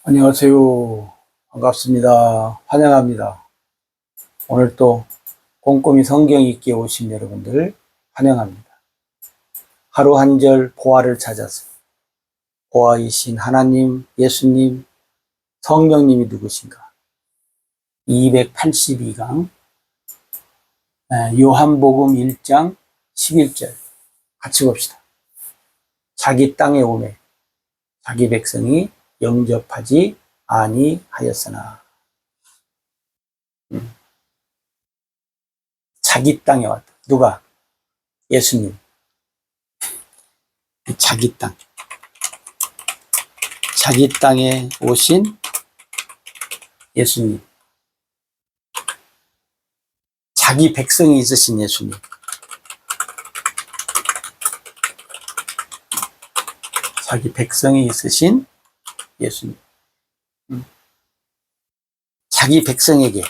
안녕하세요. 반갑습니다. 환영합니다. 오늘 또 꼼꼼히 성경 읽기에 오신 여러분들 환영합니다. 하루 한 절 보화를 찾아서 보화이신 하나님, 예수님, 성령님이 누구신가? 282강 요한복음 1장 11절 같이 봅시다. 자기 땅에 오매 자기 백성이 영접하지 아니하였으나. 자기 땅에 왔다. 누가? 예수님. 자기 땅. 자기 땅에 오신 예수님. 자기 백성이 있으신 예수님. 자기 백성이 있으신 예수님. 자기 백성에게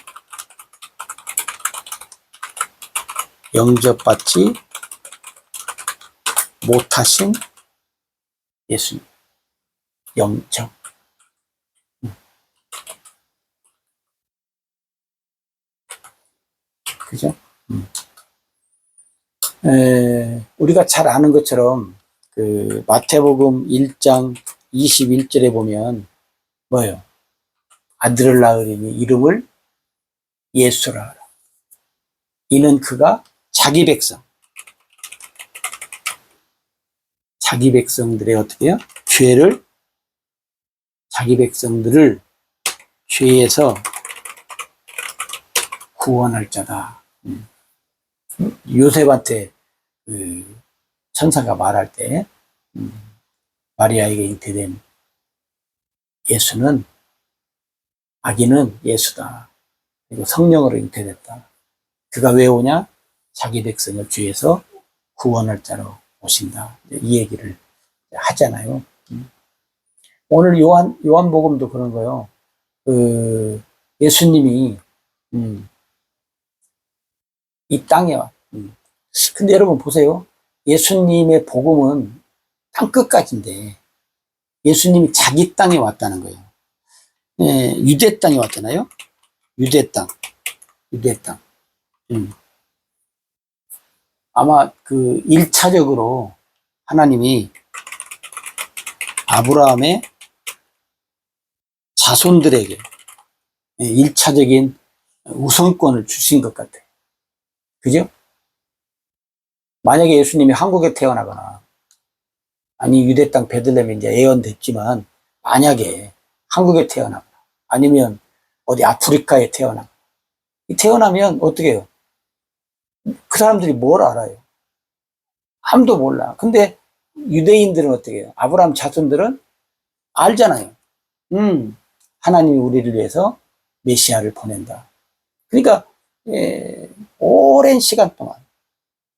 영접받지 못하신 예수님. 영접. 그죠? 우리가 잘 아는 것처럼 그 마태복음 1장 21절에 보면 뭐예요? 아들을 낳으리니 이름을 예수라 하라. 이는 그가 자기 백성. 자기 백성들의 어떻게 해요? 자기 백성들을 죄에서 구원할 자다. 요셉한테 그 천사가 말할 때 마리아에게 잉태된 예수는 아기는 예수다. 그리고 성령으로 잉태됐다. 그가 왜 오냐? 자기 백성을 죄에서 구원할 자로 오신다. 이 얘기를 하잖아요. 오늘 요한복음도 그런 거요. 예수님이 이 땅에 와. 근데 여러분 보세요. 예수님의 복음은 땅 끝까지인데 예수님이 자기 땅에 왔다는 거예요. 유대 땅에 왔잖아요. 유대 땅. 아마 그 1차적으로 하나님이 아브라함의 자손들에게 1차적인 우선권을 주신 것 같아요. 그죠? 만약에 예수님이 한국에 태어나거나 아니 유대 땅 베들레헴에 이제 예언됐지만 만약에 한국에 태어나거나 아니면 어디 아프리카에 태어나면 어떻게 해요? 그 사람들이 뭘 알아요? 아무도 몰라. 근데 유대인들은 어떻게 해요? 아브라함 자손들은 알잖아요. 하나님이 우리를 위해서 메시아를 보낸다. 그러니까 오랜 시간 동안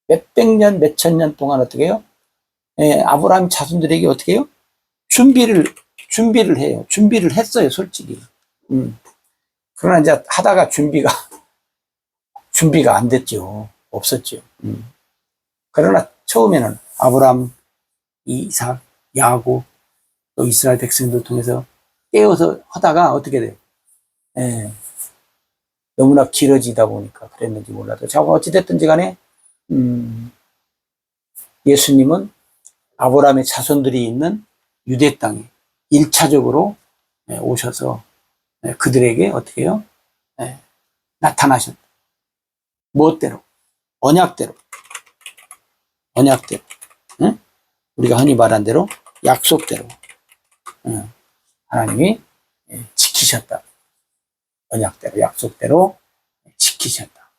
몇백 년, 몇천 년 동안 어떻게 해요? 아브라함 자손들에게 어떻게 해요? 준비를 해요. 준비를 했어요, 솔직히. 그러나 이제 하다가 준비가 안 됐죠. 없었죠. 그러나 처음에는 아브라함, 이삭, 야곱, 또 이스라엘 백성들 통해서 깨워서 하다가 어떻게 돼요? 너무나 길어지다 보니까 그랬는지 몰라도. 자, 어찌됐든지 간에, 예수님은 아브라함의 자손들이 있는 유대 땅에 1차적으로 오셔서 그들에게 어떻게 해요? 나타나셨다. 무엇대로? 언약대로. 응? 우리가 흔히 말한 대로 약속대로 하나님이 지키셨다. 언약대로, 약속대로 지키셨다.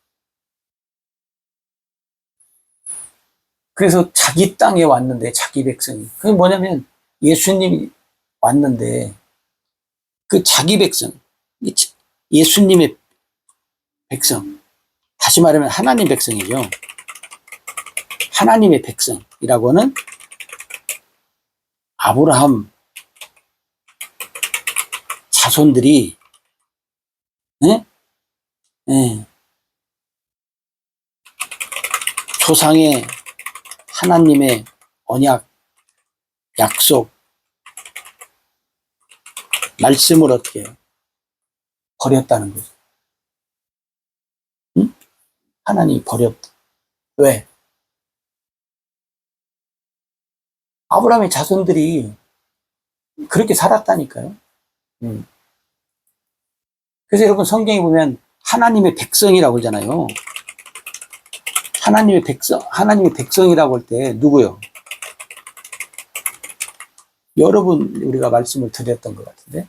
그래서 자기 땅에 왔는데 자기 백성이. 그게 뭐냐면 예수님이 왔는데 그 자기 백성, 예수님의 백성, 다시 말하면 하나님 백성이죠. 하나님의 백성이라고는 아브라함 자손들이 조상의 하나님의 언약, 약속, 말씀을 어떻게 해요? 버렸다는 거죠. 응? 하나님이 버렸다. 왜? 아브라함의 자손들이 그렇게 살았다니까요. 그래서 여러분 성경에 보면 하나님의 백성이라고 그러잖아요. 하나님의 백성이라고 할 때 누구요? 여러분 우리가 말씀을 드렸던 것 같은데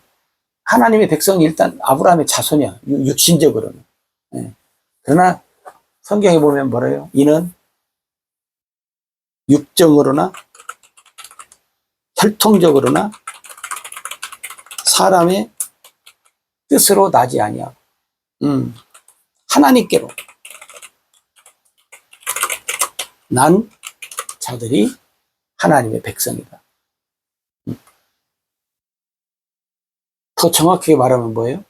하나님의 백성이 일단 아브라함의 자손이야. 육신적으로는. 예. 그러나 성경에 보면 뭐래요? 이는 육정으로나 혈통적으로나 사람의 뜻으로 나지 아니하고 하나님께로 난 자들이 하나님의 백성이다. 더 정확하게 말하면 뭐예요?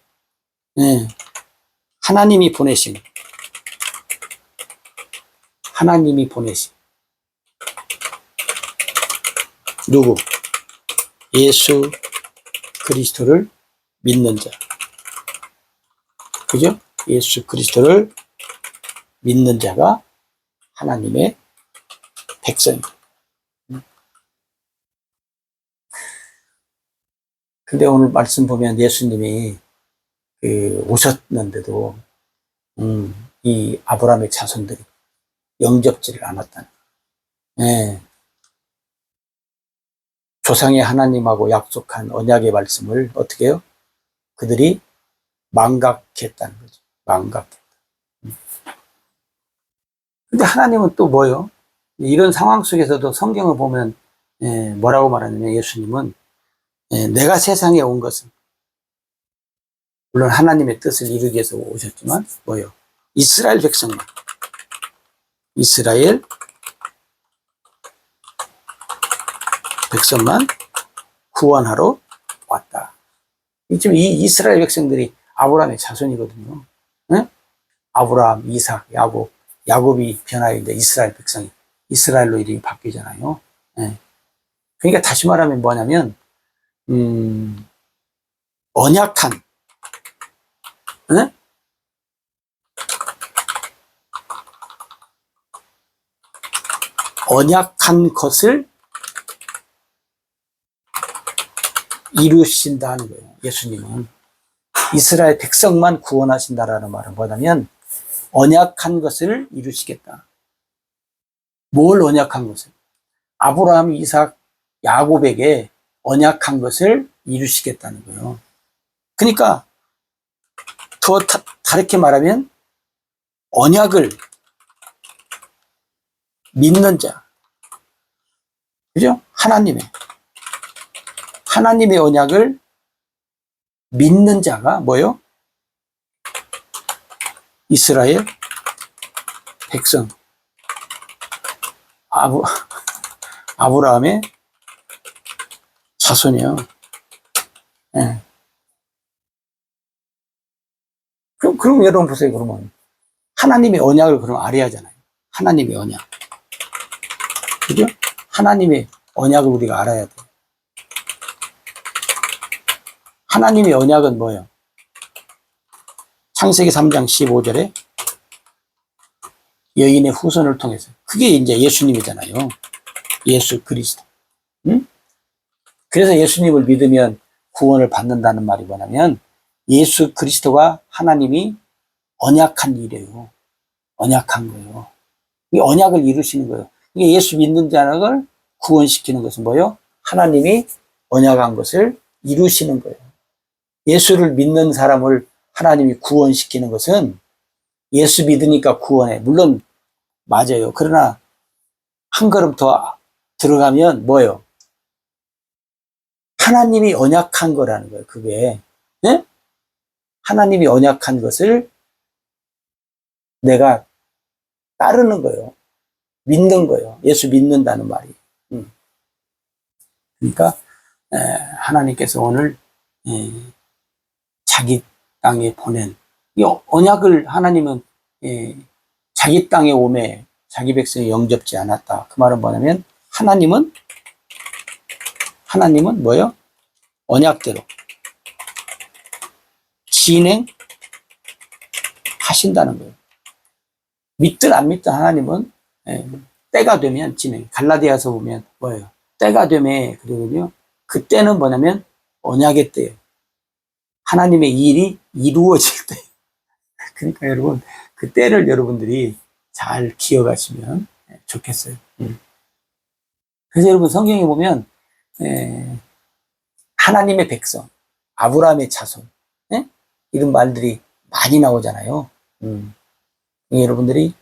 네. 하나님이 보내신 누구? 예수 그리스도를 믿는 자. 그죠? 예수 그리스도를 믿는 자가 하나님의 백성입니다. 근데 오늘 말씀 보면 예수님이 오셨는데도 이 아브라함의 자손들이 영접지를 않았다는 거예요. 네. 조상의 하나님하고 약속한 언약의 말씀을 어떻게 해요? 그들이 망각했다는 거죠. 망각했다. 근데 하나님은 또 뭐예요? 이런 상황 속에서도 성경을 보면 뭐라고 말하냐면 예수님은 내가 세상에 온 것은 물론 하나님의 뜻을 이루기 위해서 오셨지만 뭐예요? 이스라엘 백성만 구원하러 왔다. 지금 이 이스라엘 백성들이 아브라함의 자손이거든요. 네? 아브라함, 이삭, 야곱이 변하여 이제 이스라엘 백성이 이스라엘로 이름이 바뀌잖아요. 네. 그러니까 다시 말하면 뭐냐면 언약한 네? 언약한 것을 이루신다는 거예요. 예수님은 이스라엘 백성만 구원하신다라는 말은 뭐냐면 언약한 것을 이루시겠다. 뭘 언약한 것을? 아브라함, 이삭, 야곱에게 언약한 것을 이루시겠다는 거예요. 그러니까 더 다르게 말하면 언약을 믿는 자, 그죠? 하나님의 언약을 믿는 자가 뭐요? 이스라엘 백성, 아브라함의 자손이요. 네. 그럼 여러분 보세요. 그러면 하나님의 언약을 그럼 알아야 하잖아요. 하나님의 언약, 그죠? 하나님의 언약을 우리가 알아야 돼요. 하나님의 언약은 뭐예요? 창세기 3장 15절에 여인의 후손을 통해서 그게 이제 예수님이잖아요. 예수 그리스도. 응? 그래서 예수님을 믿으면 구원을 받는다는 말이 뭐냐면 예수 그리스도가 하나님이 언약한 일이에요. 언약한 거예요. 이 언약을 이루시는 거예요. 이게 예수 믿는 자를 구원시키는 것은 뭐예요? 하나님이 언약한 것을 이루시는 거예요. 예수를 믿는 사람을 하나님이 구원시키는 것은 예수 믿으니까 구원해. 물론 맞아요. 그러나 한 걸음 더 들어가면 뭐예요? 하나님이 언약한 거라는 거예요. 그게. 네? 하나님이 언약한 것을 내가 따르는 거예요. 믿는 거예요. 예수 믿는다는 말이. 그러니까 하나님께서 오늘 자기 땅에 보낸 이 언약을 하나님은 자기 땅에 오매 자기 백성이 영접지 않았다. 그 말은 뭐냐면 하나님은 뭐예요? 언약대로 진행하신다는 거예요. 믿든 안 믿든 하나님은 때가 되면 진행. 갈라디아서 보면 뭐예요? 때가 되면 그러거든요. 그때는 뭐냐면 언약의 때예요. 하나님의 일이 이루어질 때. 그러니까 여러분 그 때를 여러분들이 잘 기억하시면 좋겠어요. 그래서 여러분 성경에 보면 하나님의 백성, 아브라함의 자손 이런 말들이 많이 나오잖아요. 여러분들이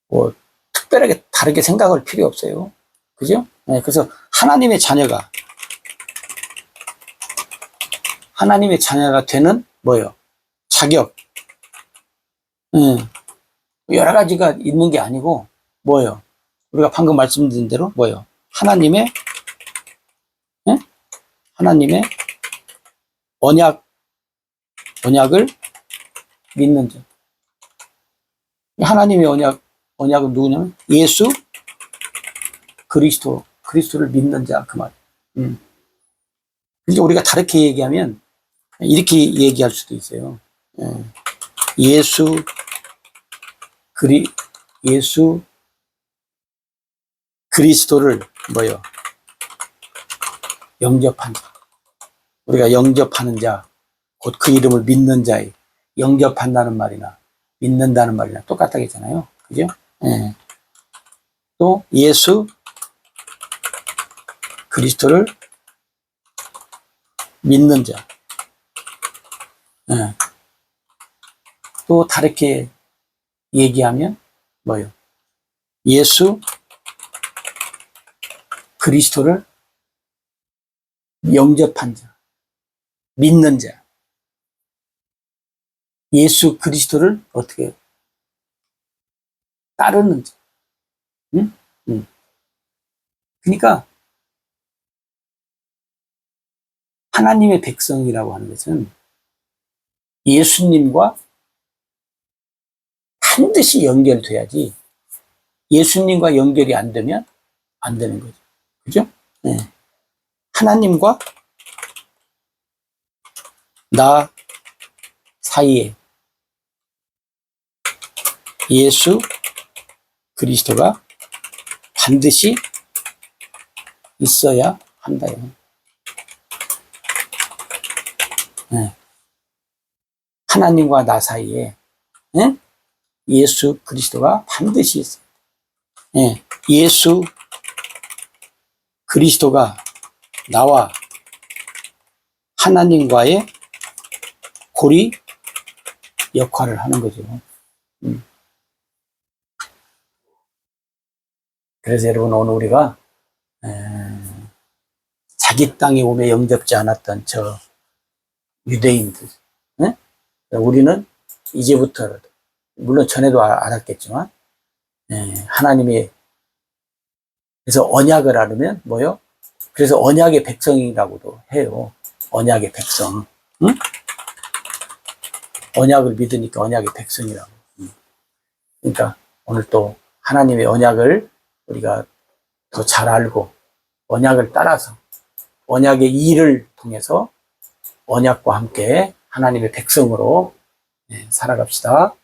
뭐 특별하게 다르게 생각할 필요 없어요. 그죠? 그래서 하나님의 자녀가 되는 뭐예요? 자격. 여러 가지가 있는 게 아니고 뭐예요? 우리가 방금 말씀드린 대로 뭐예요? 하나님의 언약을 믿는 자. 하나님의 언약은 누구냐면 예수 그리스도를 믿는 자 그 말. 그러니까 우리가 다르게 얘기하면 이렇게 얘기할 수도 있어요. 예수 그리스도를 뭐요? 영접한 자. 우리가 영접하는 자, 곧 그 이름을 믿는 자에 영접한다는 말이나 믿는다는 말이나 똑같다겠잖아요. 그죠? 또 예수 그리스도를 믿는 자. 또 다르게 얘기하면 뭐요? 예수 그리스도를 영접한 자, 믿는 자. 예수 그리스도를 어떻게 해요? 따르는 자. 그러니까 하나님의 백성이라고 하는 것은 예수님과 반드시 연결돼야지 예수님과 연결이 안 되면 안 되는 거죠. 그죠? 하나님과 나 사이에 예수 그리스도가 반드시 있어야 한다요. 하나님과 나 사이에 예수 그리스도가 반드시 있어요. 예수 그리스도가 나와 하나님과의 고리 역할을 하는 거죠. 그래서 여러분 오늘 우리가 자기 땅에 오며 영접지 않았던 저 유대인들, 우리는 이제부터라도 물론 전에도 알았겠지만 하나님의 그래서 언약을 알으면 뭐요? 그래서 언약의 백성이라고도 해요. 언약의 백성. 언약을 믿으니까 언약의 백성이라고. 그러니까 오늘 또 하나님의 언약을 우리가 더 잘 알고 언약을 따라서 언약의 일을 통해서 언약과 함께 하나님의 백성으로 살아갑시다.